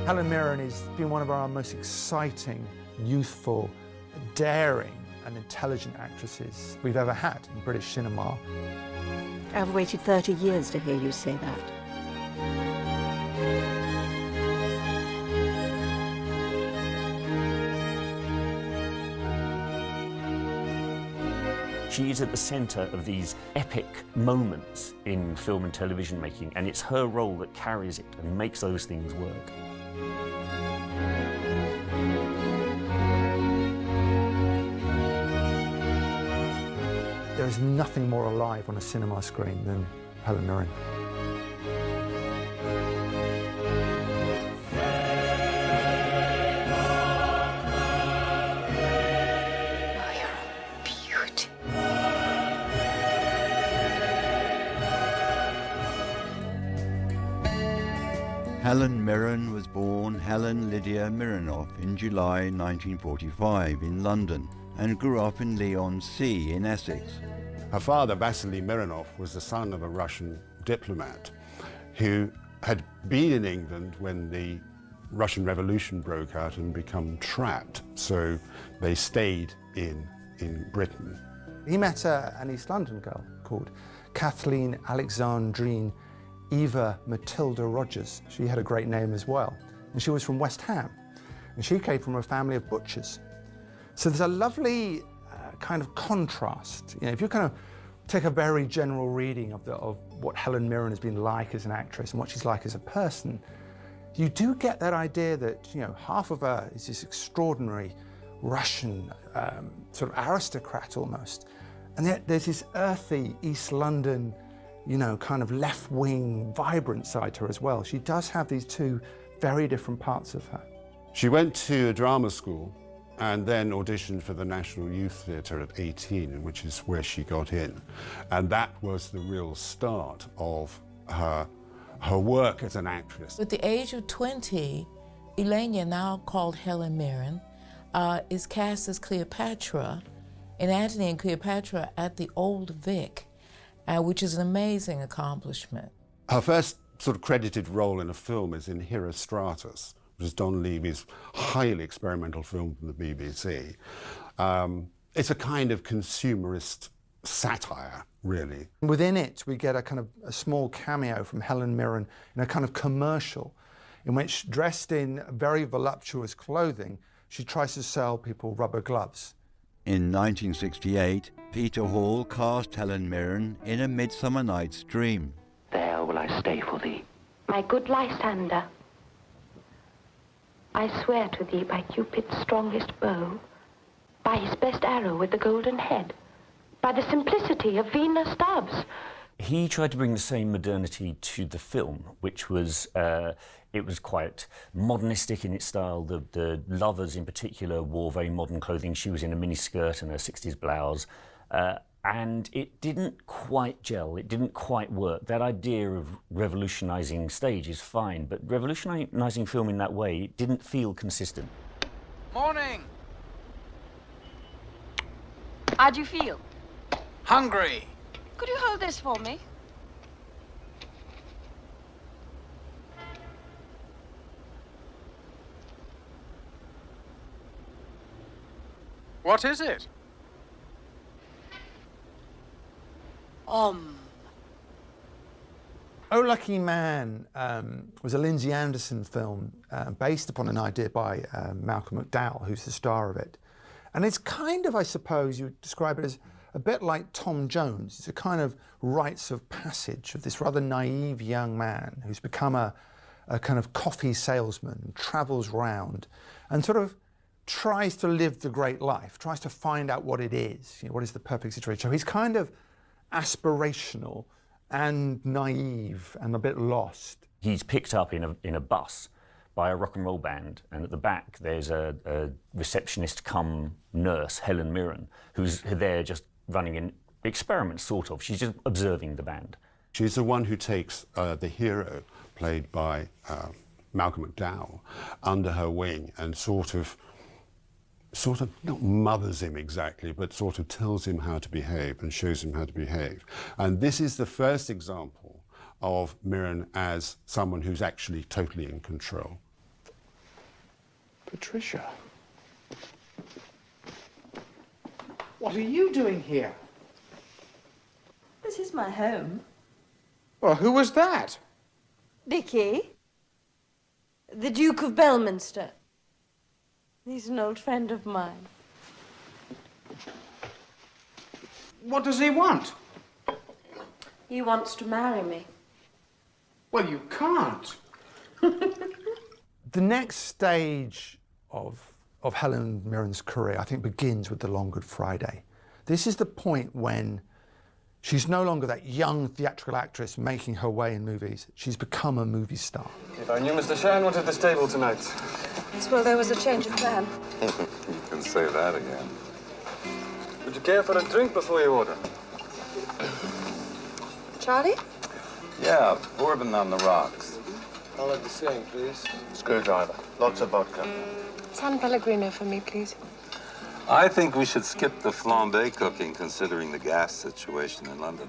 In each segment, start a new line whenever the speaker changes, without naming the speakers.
Helen Mirren has been one of our most exciting, youthful, daring and intelligent actresses we've ever had in British cinema.
I've waited 30 years to hear you say that.
She is at the centre of these epic moments in film and television making, and it's her role that carries it and makes those things work.
There is nothing more alive on a cinema screen than Helen Mirren.
Helen Mirren was born Helen Lydia Mirrenoff in July 1945 in London and grew up in Leigh-on-Sea in Essex.
Her father, Vasily Mironov, was the son of a Russian diplomat who had been in England when the Russian Revolution broke out and become trapped, so they stayed in Britain.
He met an East London girl called Kathleen Alexandrine Eva Matilda Rogers. She had a great name as well. And she was from West Ham. And she came from a family of butchers. So there's a lovely kind of contrast. You know, if you kind of take a very general reading of what Helen Mirren has been like as an actress and what she's like as a person, you do get that idea that, you know, half of her is this extraordinary Russian sort of aristocrat almost. And yet there's this earthy East London, you know, kind of left-wing, vibrant side to her as well. She does have these two very different parts of her.
She went to a drama school and then auditioned for the National Youth Theatre at 18, which is where she got in. And that was the real start of her work as an actress.
At the age of 20, Elenia, now called Helen Mirren, is cast as Cleopatra in Antony and Cleopatra at the Old Vic, which is an amazing accomplishment. Her
first sort of credited role in a film is in Herostratus, which is Don Levy's highly experimental film from the BBC. It's a kind of consumerist satire, really.
Within it, we get a small cameo from Helen Mirren in a kind of commercial in which, dressed in very voluptuous clothing, she tries to sell people rubber gloves.
In 1968, Peter Hall cast Helen Mirren in A Midsummer Night's Dream.
There will I stay for thee.
My good Lysander, I swear to thee by Cupid's strongest bow, by his best arrow with the golden head, by the simplicity of Venus' doves.
He tried to bring the same modernity to the film, which was, it was quite modernistic in its style. The lovers in particular wore very modern clothing. She was in a miniskirt and a 60s blouse. And it didn't quite gel, it didn't quite work. That idea of revolutionising stage is fine, but revolutionising film in that way, it didn't feel consistent.
Morning!
How do you feel?
Hungry.
Could you hold this for me?
What is it?
Oh Lucky Man was a Lindsay Anderson film based upon an idea by Malcolm McDowell, who's the star of it. And it's kind of, I suppose, you would describe it as a bit like Tom Jones. It's a kind of rites of passage of this rather naive young man who's become a kind of coffee salesman and travels round and sort of tries to live the great life, tries to find out what it is, you know, what is the perfect situation. So he's kind of aspirational and naive and a bit lost.
He's picked up in a bus by a rock and roll band, and at the back there's a receptionist cum nurse, Helen Mirren, who's there just running an experiment, sort of. She's just observing the band.
She's the one who takes the hero, played by Malcolm McDowell, under her wing and sort of not mothers him exactly, but sort of tells him how to behave and shows him how to behave. And this is the first example of Mirren as someone who's actually totally in control.
Patricia. What are you doing here?
This is my home.
Well, who was that?
Vicky. The Duke of Belminster. He's an old friend of mine.
What does he want?
He wants to marry me.
Well, you can't. The next stage of Helen Mirren's career, I think, begins with The Long Good Friday. This is the point when she's no longer that young theatrical actress making her way in movies. She's become a movie star.
If I knew Mr. Shine wanted the stable tonight.
Well, there was a change of plan.
You can say that again. Would you care for a drink before you order?
Charlie?
Yeah, bourbon on the rocks.
I'll have the same, please.
Screwdriver. Lots of vodka.
San Pellegrino for me, please.
I think we should skip the flambé cooking, considering the gas situation in London.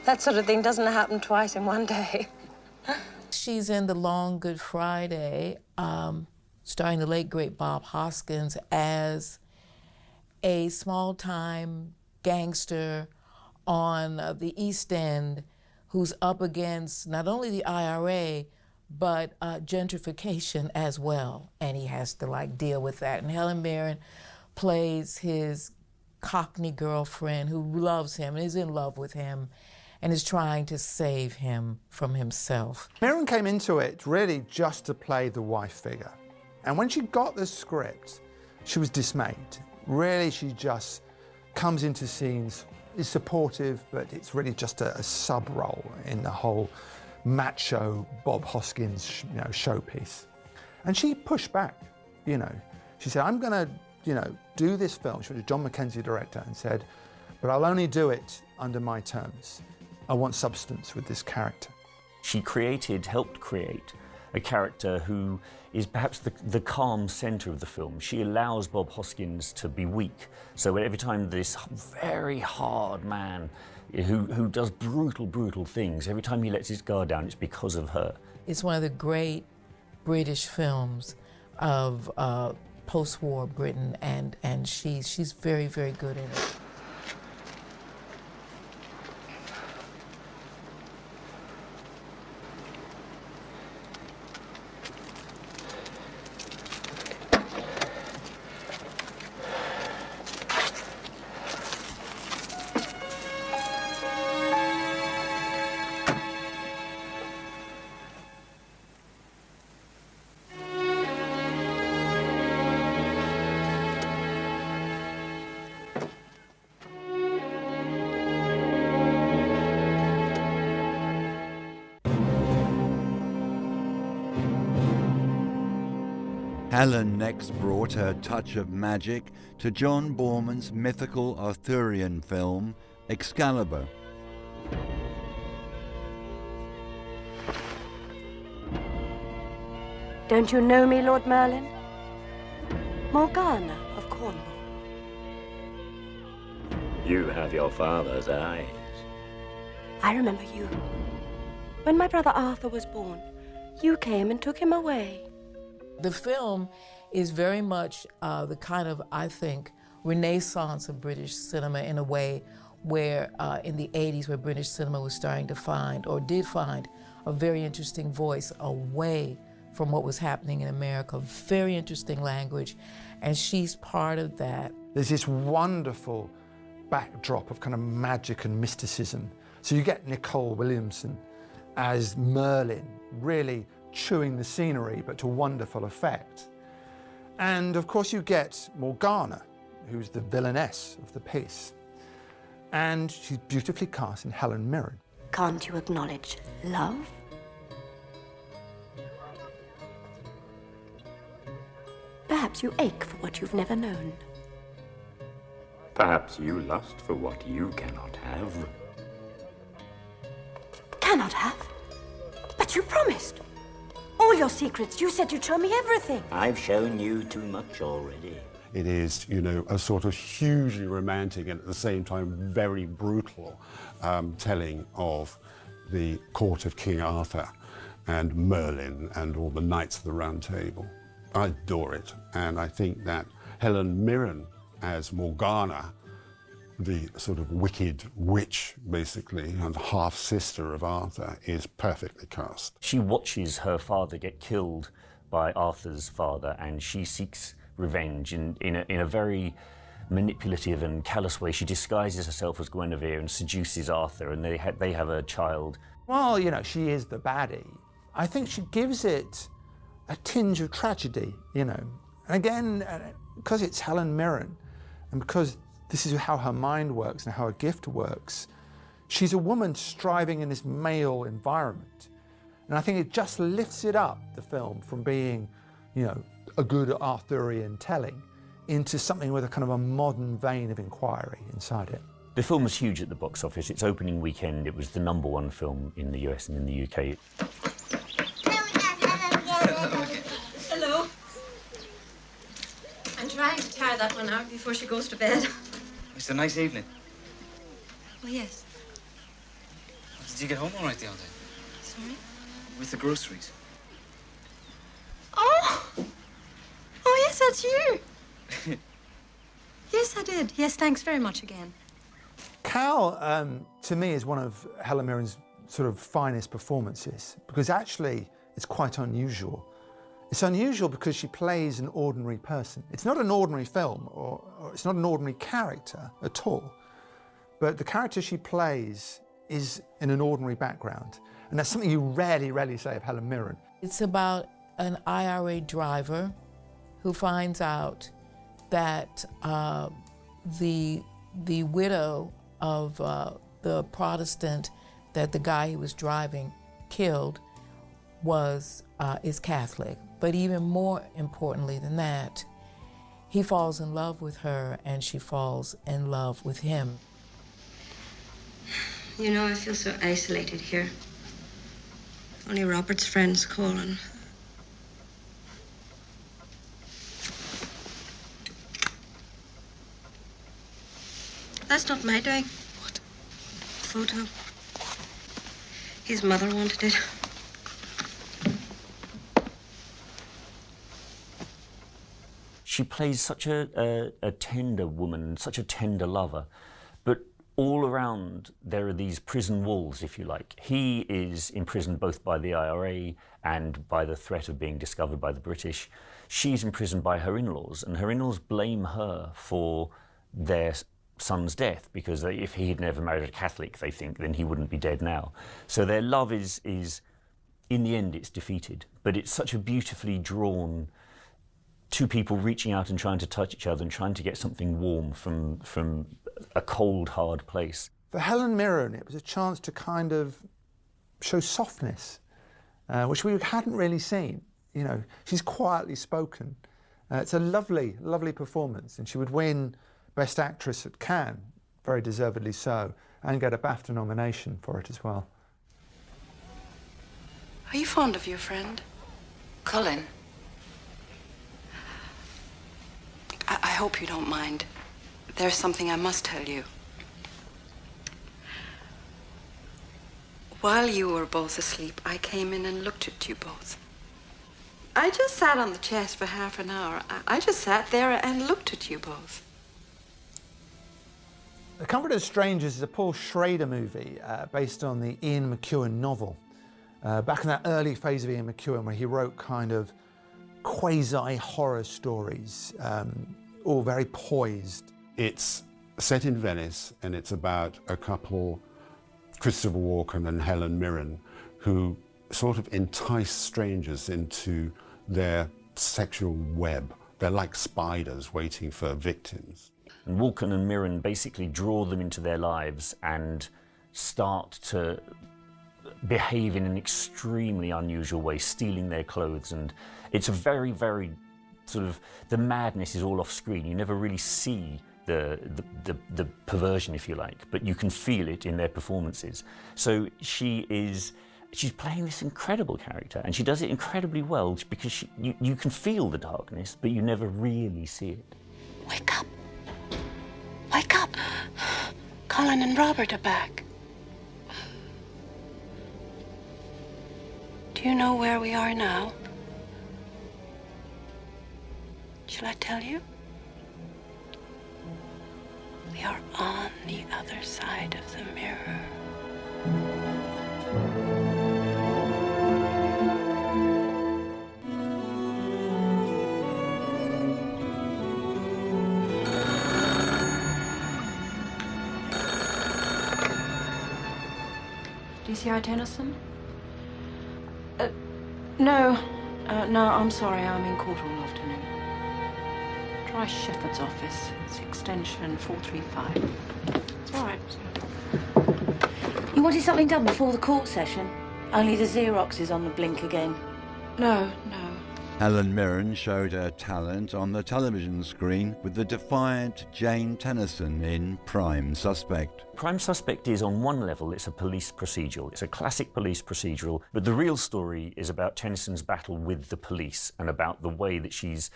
That sort of thing doesn't happen twice in one day.
She's in The Long Good Friday, starring the late, great Bob Hoskins as a small-time gangster on the East End who's up against not only the IRA, but gentrification as well. And he has to, deal with that. And Helen Mirren plays his Cockney girlfriend who loves him and is in love with him and is trying to save him from himself.
Mirren came into it really just to play the wife figure. And when she got the script, she was dismayed. Really, she just comes into scenes, is supportive, but it's really just a sub-role in the whole macho Bob Hoskins, showpiece. And she pushed back, She said, I'm gonna, do this film. She was a John Mackenzie director and said, but I'll only do it under my terms. I want substance with this character.
She helped create a character who is perhaps the calm centre of the film. She allows Bob Hoskins to be weak. So every time this very hard man who does brutal things, every time he lets his guard down, it's because of her.
It's one of the great British films of post-war Britain, and she's very, very good in it.
Helen next brought her touch of magic to John Boorman's mythical Arthurian film, Excalibur.
Don't you know me, Lord Merlin? Morgana of Cornwall.
You have your father's eyes.
I remember you. When my brother Arthur was born, you came and took him away.
The film is very much the kind of, I think, renaissance of British cinema in a way where in the 80s where British cinema was starting to find, or did find, a very interesting voice away from what was happening in America. Very interesting language, and she's part of that.
There's this wonderful backdrop of kind of magic and mysticism. So you get Nicole Williamson as Merlin, really chewing the scenery, but to wonderful effect. And of course you get Morgana, who's the villainess of the piece. And she's beautifully cast in Helen Mirren.
Can't you acknowledge love? Perhaps you ache for what you've never known.
Perhaps you lust for what you cannot have.
Cannot have? But you promised. All your secrets. You said you'd show me everything.
I've shown you too much already.
It is, a sort of hugely romantic and at the same time very brutal telling of the court of King Arthur and Merlin and all the knights of the Round Table. I adore it, and I think that Helen Mirren as Morgana, the sort of wicked witch, basically, and half-sister of Arthur, is perfectly cast.
She watches her father get killed by Arthur's father, and she seeks revenge in a very manipulative and callous way. She disguises herself as Guinevere and seduces Arthur, and they have a child.
Well, you know, she is the baddie. I think she gives it a tinge of tragedy, you know. And again, because it's Helen Mirren, and because this is how her mind works and how her gift works, she's a woman striving in this male environment. And I think it just lifts it up, the film, from being, you know, a good Arthurian telling into something with a kind of a modern vein of inquiry inside it.
The film was huge at the box office. Its opening weekend, it was the #1 film in the US and in the UK.
Hello. I'm trying to tire that one out before she goes to bed.
It's a nice evening.
Well, yes.
Did you get home all right the other day?
Sorry?
With the groceries?
Oh! Oh, yes, that's you. Yes, I did. Yes, thanks very much again.
Cal, to me, is one of Helen Mirren's sort of finest performances, because actually it's quite unusual. It's unusual because she plays an ordinary person. It's not an ordinary film, or it's not an ordinary character at all, but the character she plays is in an ordinary background. And that's something you rarely say of Helen Mirren.
It's about an IRA driver who finds out that the widow of the Protestant that the guy he was driving killed is Catholic. But even more importantly than that, he falls in love with her and she falls in love with him.
You know, I feel so isolated here. Only Robert's friends calling. That's not my doing. What? Photo. His mother wanted it.
She plays such a tender woman, such a tender lover, but all around there are these prison walls, if you like. He is imprisoned both by the IRA and by the threat of being discovered by the British. She's imprisoned by her in-laws, and her in-laws blame her for their son's death, because if he had never married a Catholic, they think, then he wouldn't be dead now. So their love is in the end, it's defeated. But it's such a beautifully drawn, two people reaching out and trying to touch each other and trying to get something warm from a cold, hard place.
For Helen Mirren, it was a chance to kind of show softness, which we hadn't really seen. You know, she's quietly spoken. It's a lovely, lovely performance, and she would win Best Actress at Cannes, very deservedly so, and get a BAFTA nomination for it as well.
Are you fond of your friend?
Colin.
I hope you don't mind. There's something I must tell you. While you were both asleep, I came in and looked at you both. I just sat on the chest for half an hour. I just sat there and looked at you both.
The Comfort of Strangers is a Paul Schrader movie based on the Ian McEwan novel. Back in that early phase of Ian McEwan, where he wrote kind of quasi-horror stories, all very poised.
It's set in Venice, and it's about a couple, Christopher Walken and Helen Mirren, who sort of entice strangers into their sexual web. They're like spiders waiting for victims.
And Walken and Mirren basically draw them into their lives and start to behave in an extremely unusual way, stealing their clothes. And it's a very, very sort of, the madness is all off screen. You never really see the perversion, if you like, but you can feel it in their performances. So she's playing this incredible character, and she does it incredibly well because you can feel the darkness, but you never really see it.
Wake up. Wake up. Colin and Robert are back. Do you know where we are now? Shall I tell you? We are on the other side of the mirror.
DCI Tennyson? No. No, I'm sorry. I'm in court all afternoon. Try Shepherd's office. It's extension 435. It's all right.
You wanted something done before the court session? Only the Xerox is on the blink again.
No.
Helen Mirren showed her talent on the television screen with the defiant Jane Tennyson in Prime Suspect.
Prime Suspect is, on one level, it's a police procedural. It's a classic police procedural, but the real story is about Tennyson's battle with the police and about the way that she's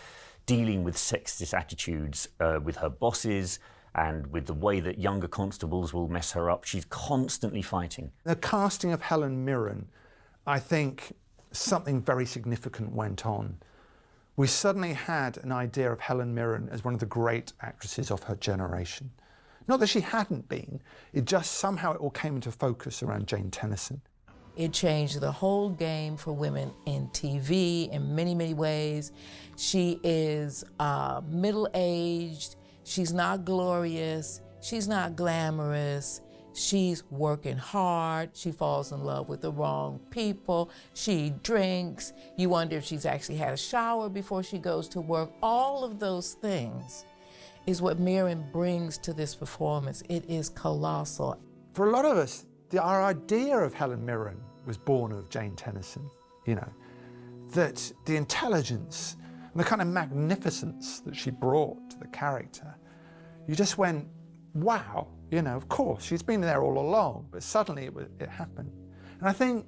dealing with sexist attitudes with her bosses and with the way that younger constables will mess her up. She's constantly fighting.
The casting of Helen Mirren, I think something very significant went on. We suddenly had an idea of Helen Mirren as one of the great actresses of her generation. Not that she hadn't been, it just somehow it all came into focus around Jane Tennyson.
It changed the whole game for women in TV in many, many ways. She is middle-aged, she's not glorious, she's not glamorous, she's working hard, she falls in love with the wrong people, she drinks, you wonder if she's actually had a shower before she goes to work. All of those things is what Mirren brings to this performance. It is colossal.
For a lot of us, our idea of Helen Mirren was born of Jane Tennyson, you know, that the intelligence and the kind of magnificence that she brought to the character, you just went, wow, you know, of course, she's been there all along, but suddenly it happened. And I think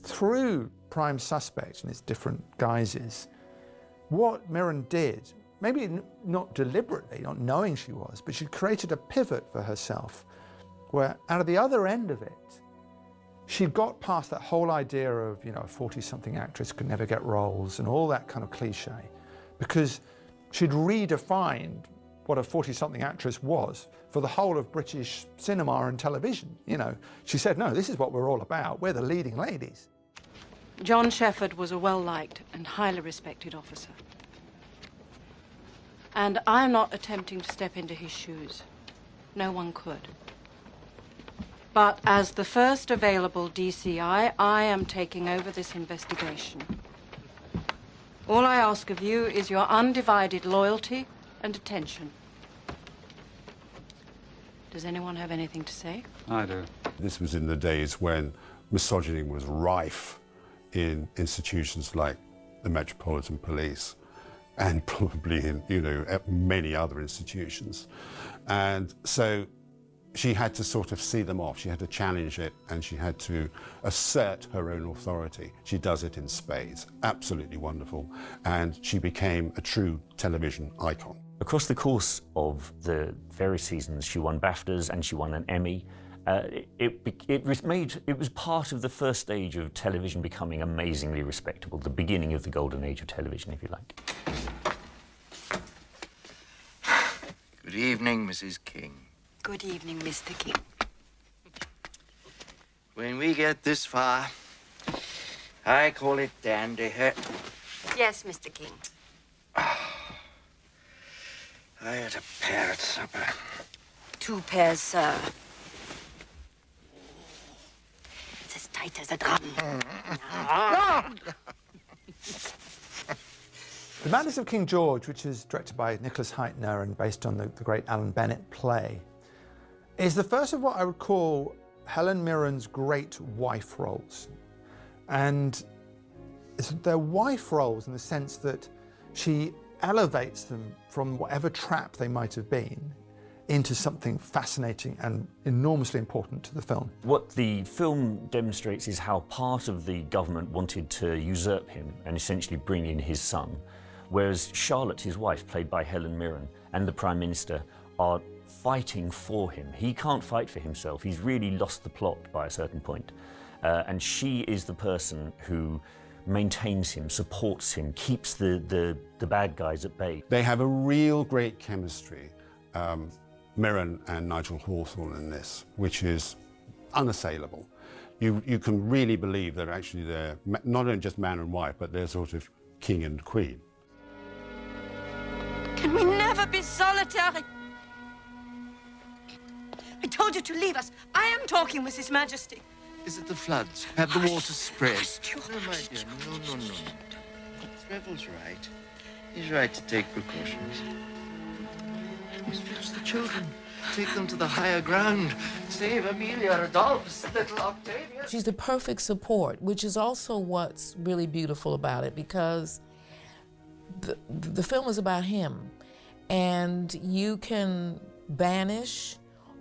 through Prime Suspect and its different guises, what Mirren did, maybe not deliberately, not knowing she was, but she created a pivot for herself where out of the other end of it, she got past that whole idea of, you know, a 40-something actress could never get roles and all that kind of cliche, because she'd redefined what a 40-something actress was for the whole of British cinema and television. You know, she said, no, this is what we're all about. We're the leading ladies.
John Shepherd was a well-liked and highly respected officer. And I'm not attempting to step into his shoes. No one could. But as the first available DCI, I am taking over this investigation. All I ask of you is your undivided loyalty and attention. Does anyone have anything to say?
I do.
This was in the days when misogyny was rife in institutions like the Metropolitan Police and probably in, you know, many other institutions. And so she had to sort of see them off. She had to challenge it and she had to assert her own authority. She does it in spades. Absolutely wonderful. And she became a true television icon.
Across the course of the various seasons, she won BAFTAs and she won an Emmy. It was part of the first stage of television becoming amazingly respectable, the beginning of the golden age of television, if you like.
Good evening, Mrs. King.
Good evening, Mr. King.
When we get this far, I call it dandy.
Yes, Mr. King.
I had a pear at supper.
2 pairs, sir. It's as tight as a drum.
The Madness of King George, which is directed by Nicholas Hytner and based on the great Alan Bennett play, is the first of what I would call Helen Mirren's great wife roles. And they're wife roles in the sense that she elevates them from whatever trap they might have been into something fascinating and enormously important to the film.
What the film demonstrates is how part of the government wanted to usurp him and essentially bring in his son, whereas Charlotte, his wife, played by Helen Mirren, and the Prime Minister are fighting for him. He can't fight for himself. He's really lost the plot by a certain point. And she is the person who maintains him, supports him, keeps the bad guys at bay.
They have a real great chemistry, Mirren and Nigel Hawthorne in this, which is unassailable. You can really believe that actually they're not only just man and wife, but they're sort of king and queen.
Can we never be solitary? I told you to leave us. I am talking with His Majesty.
Is it the floods? Have the water spread?
No,
my dear, no. Revel's right. He's right to take precautions. Just fetch the children. Take them to the higher ground. Save Amelia, Adolphus, little Octavia.
She's the perfect support, which is also what's really beautiful about it, because the film is about him, and you can banish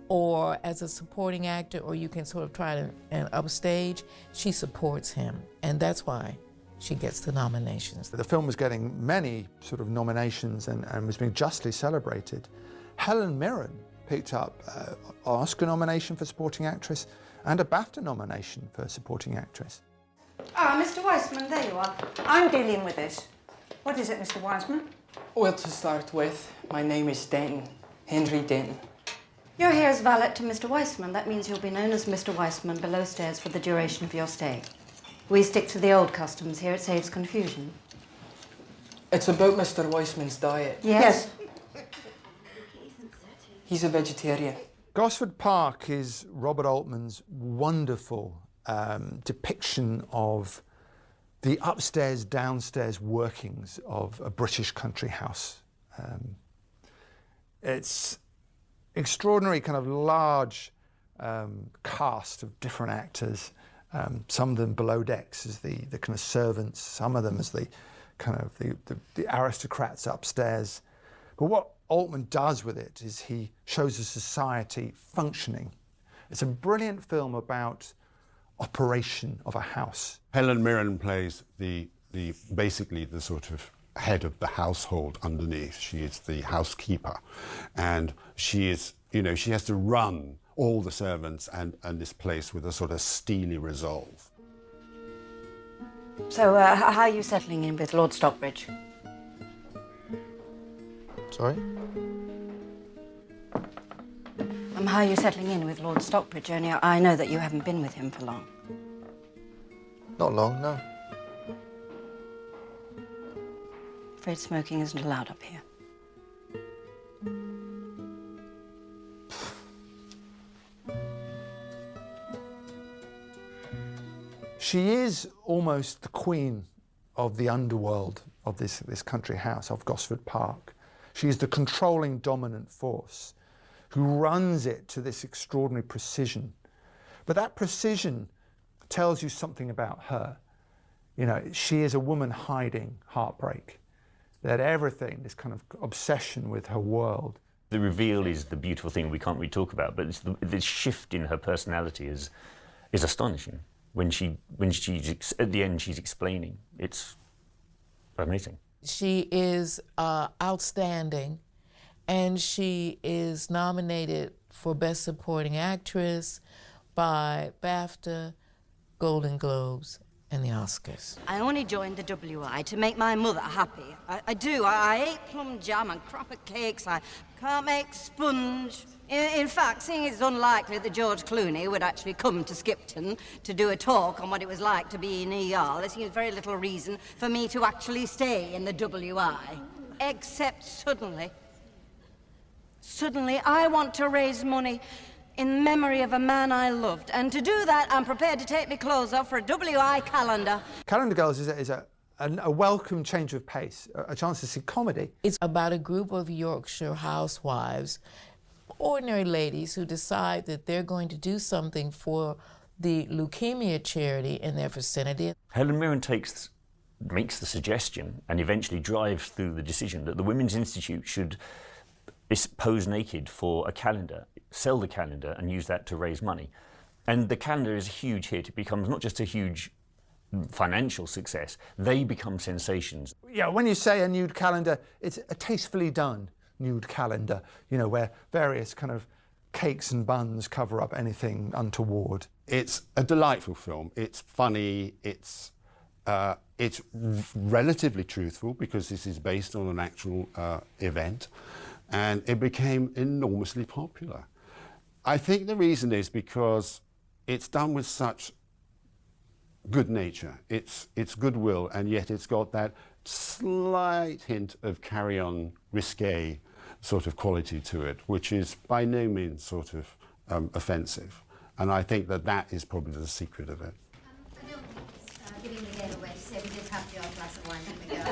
or as a supporting actor, or you can sort of try to and upstage. She supports him, and that's why she gets the nominations.
The film was getting many sort of nominations and was being justly celebrated. Helen Mirren picked up an Oscar nomination for supporting actress and a BAFTA nomination for supporting actress.
Ah, Mr. Weissman, there you are. I'm dealing with this. What is it, Mr. Weissman?
Well, to start with, my name is Denton, Henry Denton.
You're here as valet to Mr. Weissman. That means you'll be known as Mr. Weissman below stairs for the duration of your stay. We stick to the old customs here. It saves confusion.
It's about Mr. Weissman's diet.
Yes.
He's a vegetarian.
Gosford Park is Robert Altman's wonderful depiction of the upstairs, downstairs workings of a British country house. It's extraordinary, kind of large cast of different actors. Some of them below decks as the kind of servants, some of them as the kind of the aristocrats upstairs. But what Altman does with it is he shows a society functioning. It's a brilliant film about operation of a house.
Helen Mirren plays basically the sort of head of the household underneath. She is the housekeeper, and she is, she has to run all the servants and this place with a sort of steely resolve.
So, how are you settling in with Lord Stockbridge?
Sorry?
How are you settling in with Lord Stockbridge? Only I know that you haven't been with him for long.
Not long, no.
Afraid smoking isn't allowed up here.
She is almost the queen of the underworld of this country house, of Gosford Park. She is the controlling dominant force who runs it to this extraordinary precision. But that precision tells you something about her. She is a woman hiding heartbreak, that everything, this kind of obsession with her world.
The reveal is the beautiful thing we can't really talk about, but the shift in her personality is astonishing. When she's at the end, she's explaining. It's amazing.
She is outstanding, and she is nominated for Best Supporting Actress by BAFTA, Golden Globes, and the Oscars.
I only joined the WI to make my mother happy. I do. I ate plum jam and cracker cakes. I can't make sponge. In fact, seeing it's unlikely that George Clooney would actually come to Skipton to do a talk on what it was like to be in ER, there seems very little reason for me to actually stay in the WI. Except suddenly, I want to raise money in memory of a man I loved. And to do that, I'm prepared to take my clothes off for a WI calendar.
Calendar Girls is a welcome change of pace, a chance to see comedy.
It's about a group of Yorkshire housewives, ordinary ladies who decide that they're going to do something for the leukemia charity in their vicinity.
Helen Mirren makes the suggestion and eventually drives through the decision that the Women's Institute should pose naked for a calendar, sell the calendar and use that to raise money. And the calendar is a huge hit. It becomes not just a huge financial success, they become sensations.
Yeah, when you say a nude calendar, it's a tastefully done nude calendar, where various kind of cakes and buns cover up anything untoward.
It's a delightful film. It's funny, it's It's relatively truthful because this is based on an actual event, and it became enormously popular. I think the reason is because it's done with such good nature, it's goodwill, and yet it's got that slight hint of carry-on risque sort of quality to it, which is by no means sort of offensive. And I think that that is probably the secret of it.
Giving the game away to say we did have your glass of wine from the girls.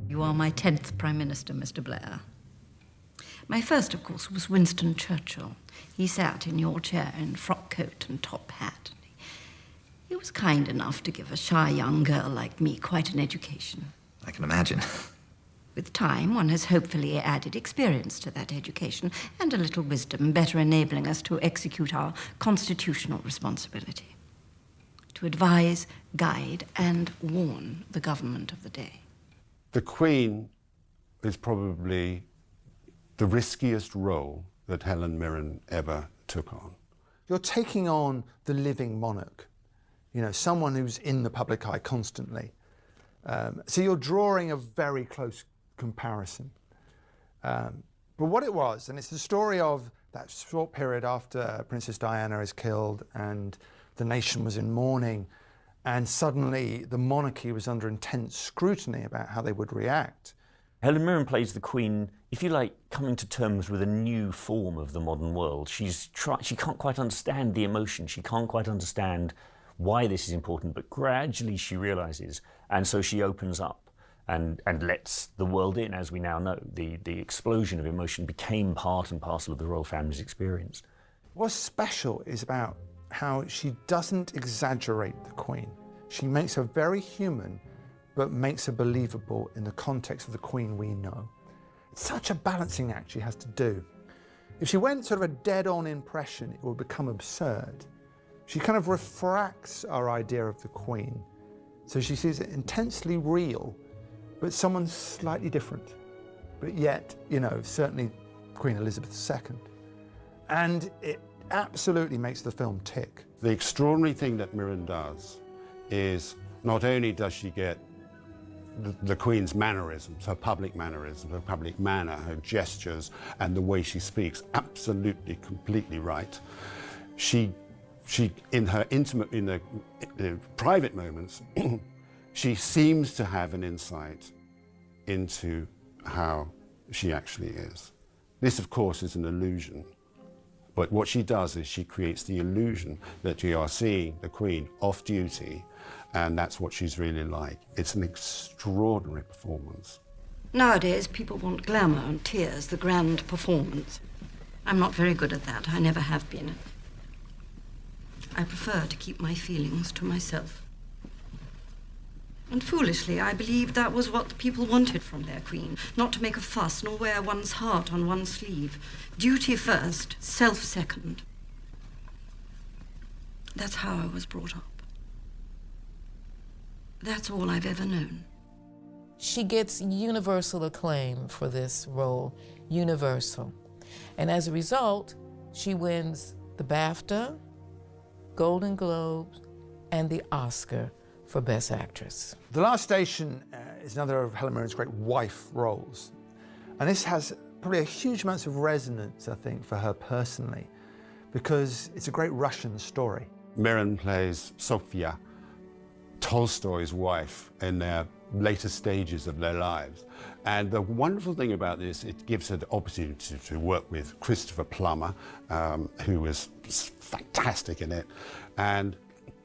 You are my 10th Prime Minister, Mr. Blair. My first, of course, was Winston Churchill. He sat in your chair in frock coat and top hat. He was kind enough to give a shy young girl like me quite an education.
I can imagine.
With time, one has hopefully added experience to that education and a little wisdom, better enabling us to execute our constitutional responsibility. To advise, guide, and warn the government of the day.
The Queen is probably the riskiest role that Helen Mirren ever took on.
You're taking on the living monarch, you know, someone who's in the public eye constantly. So you're drawing a very close comparison. But what it was, and it's the story of that short period after Princess Diana is killed and the nation was in mourning, and suddenly the monarchy was under intense scrutiny about how they would react.
Helen Mirren plays the Queen, if you like, coming to terms with a new form of the modern world. She can't quite understand the emotion, she can't quite understand why this is important, but gradually she realises, and so she opens up and lets the world in, as we now know. The explosion of emotion became part and parcel of the royal family's experience.
What's special is about how she doesn't exaggerate the Queen. She makes her very human, but makes her believable in the context of the Queen we know. It's such a balancing act she has to do. If she went sort of a dead-on impression, it would become absurd. She kind of refracts our idea of the Queen. So she sees it intensely real, but someone slightly different. But yet, you know, certainly Queen Elizabeth II. And it absolutely makes the film tick.
The extraordinary thing that Mirren does is not only does she get the Queen's mannerisms, her public mannerisms, her public manner, her gestures, and the way she speaks absolutely, completely right. She in her intimate, in the private moments, she seems to have an insight into how she actually is. This, of course, is an illusion. But what she does is she creates the illusion that you are seeing the Queen off duty, and that's what she's really like. It's an extraordinary performance.
Nowadays, people want glamour and tears, the grand performance. I'm not very good at that. I never have been. I prefer to keep my feelings to myself. And foolishly, I believed that was what the people wanted from their Queen. Not to make a fuss, nor wear one's heart on one's sleeve. Duty first, self second. That's how I was brought up. That's all I've ever known.
She gets universal acclaim for this role, universal. And as a result, she wins the BAFTA, Golden Globes, and the Oscar for Best Actress.
The Last Station is another of Helen Mirren's great wife roles. And this has probably a huge amount of resonance, I think, for her personally, because it's a great Russian story.
Mirren plays Sofia, Tolstoy's wife, in their later stages of their lives. And the wonderful thing about this, it gives her the opportunity to work with Christopher Plummer, who was fantastic in it. And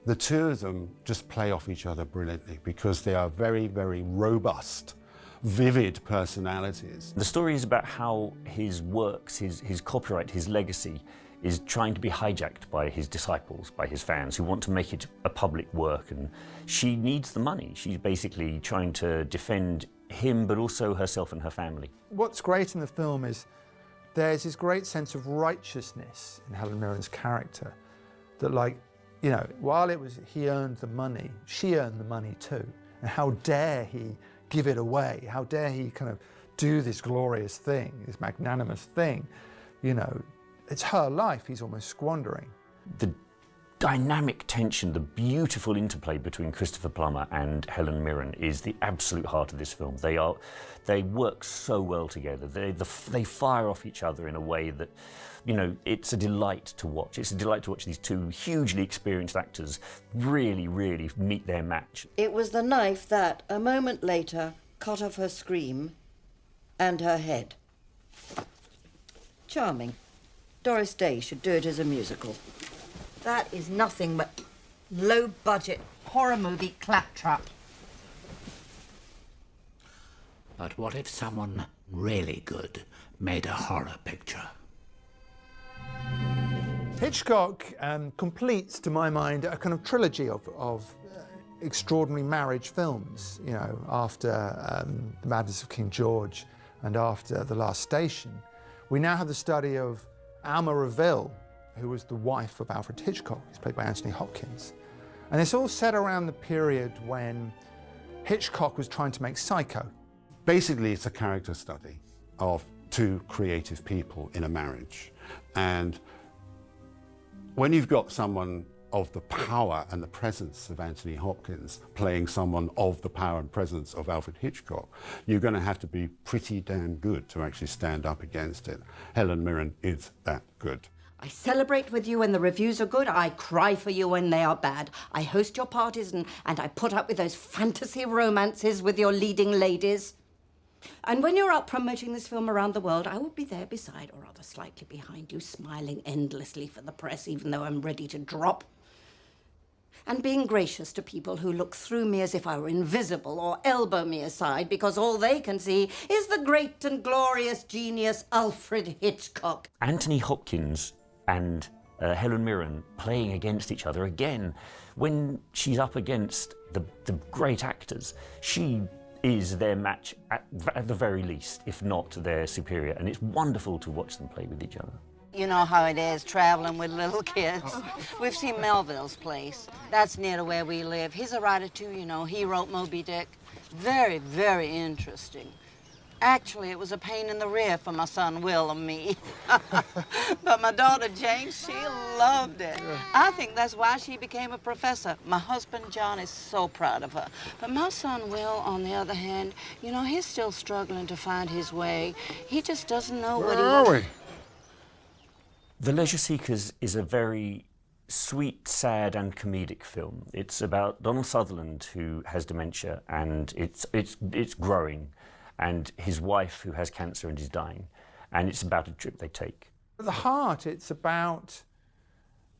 the two of them just play off each other brilliantly because they are very, very robust, vivid personalities.
The story is about how his works, his copyright, his legacy is trying to be hijacked by his disciples, by his fans, who want to make it a public work, and she needs the money. She's basically trying to defend him, but also herself and her family.
What's great in the film is there's this great sense of righteousness in Helen Mirren's character, that, like, you know, while it was he earned the money, she earned the money too. And how dare he give it away? How dare he kind of do this glorious thing, this magnanimous thing? You know, it's her life he's almost squandering.
The dynamic tension, the beautiful interplay between Christopher Plummer and Helen Mirren is the absolute heart of this film. They work so well together. They fire off each other in a way that, you know, it's a delight to watch. It's a delight to watch these two hugely experienced actors really, really meet their match.
It was the knife that, a moment later, cut off her scream and her head. Charming. Doris Day should do it as a musical. That is nothing but low-budget horror movie claptrap.
But what if someone really good made a horror picture?
Hitchcock completes, to my mind, a kind of trilogy of extraordinary marriage films, you know, after The Madness of King George and after The Last Station. We now have the study of Alma Reville, who was the wife of Alfred Hitchcock, who's played by Anthony Hopkins. And it's all set around the period when Hitchcock was trying to make Psycho.
Basically, it's a character study of two creative people in a marriage. And when you've got someone of the power and the presence of Anthony Hopkins playing someone of the power and presence of Alfred Hitchcock, you're going to have to be pretty damn good to actually stand up against it. Helen Mirren is that good.
I celebrate with you when the reviews are good. I cry for you when they are bad. I host your parties and I put up with those fantasy romances with your leading ladies. And when you're out promoting this film around the world, I will be there beside, or rather slightly behind you, smiling endlessly for the press, even though I'm ready to drop. And being gracious to people who look through me as if I were invisible or elbow me aside because all they can see is the great and glorious genius Alfred Hitchcock.
Anthony Hopkins and Helen Mirren playing against each other again. When she's up against the great actors, she is their match at the very least, if not their superior. And it's wonderful to watch them play with each other.
You know how it is, traveling with little kids. We've seen Melville's Place. That's near to where we live. He's a writer, too, you know. He wrote Moby Dick. Very, very interesting. Actually, it was a pain in the rear for my son Will and me. But my daughter Jane, she loved it. I think that's why she became a professor. My husband John is so proud of her. But my son Will, on the other hand, you know, he's still struggling to find his way. He just doesn't know what he wants.
Where are we?
The Leisure Seekers is a very sweet, sad and comedic film. It's about Donald Sutherland, who has dementia, and it's growing, and his wife, who has cancer and is dying, and it's about a trip they take.
At the heart, it's about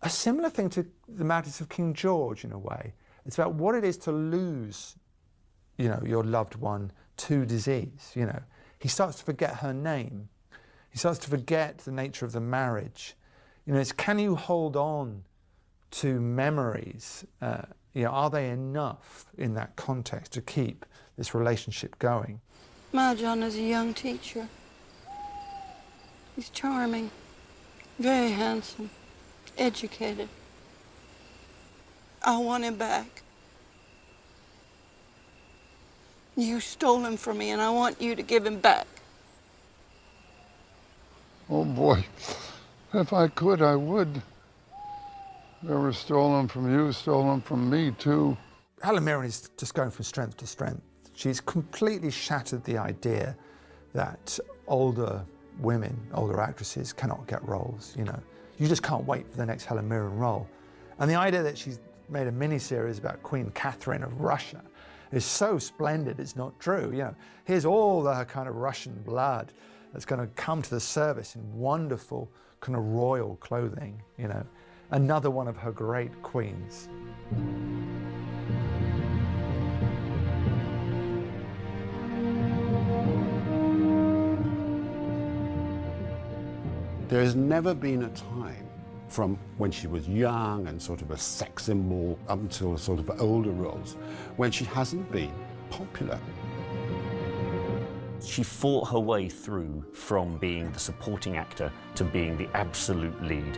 a similar thing to The Madness of King George, in a way. It's about what it is to lose, you know, your loved one to disease, you know. He starts to forget her name. He starts to forget the nature of the marriage. You know, it's can you hold on to memories? You know, are they enough in that context to keep this relationship going?
My John is a young teacher. He's charming, very handsome, educated. I want him back. You stole him from me, and I want you to give him back.
Oh boy, if I could, I would. Whoever stole them from you, stole them from me too.
Helen Mirren is just going from strength to strength. She's completely shattered the idea that older women, older actresses cannot get roles, you know. You just can't wait for the next Helen Mirren role. And the idea that she's made a mini-series about Queen Catherine of Russia is so splendid it's not true, you know. Here's all the kind of Russian blood that's going to come to the service in wonderful kind of royal clothing, you know. Another one of her great queens.
There has never been a time from when she was young and sort of a sex symbol up until sort of older roles, when she hasn't been popular.
She fought her way through from being the supporting actor to being the absolute lead.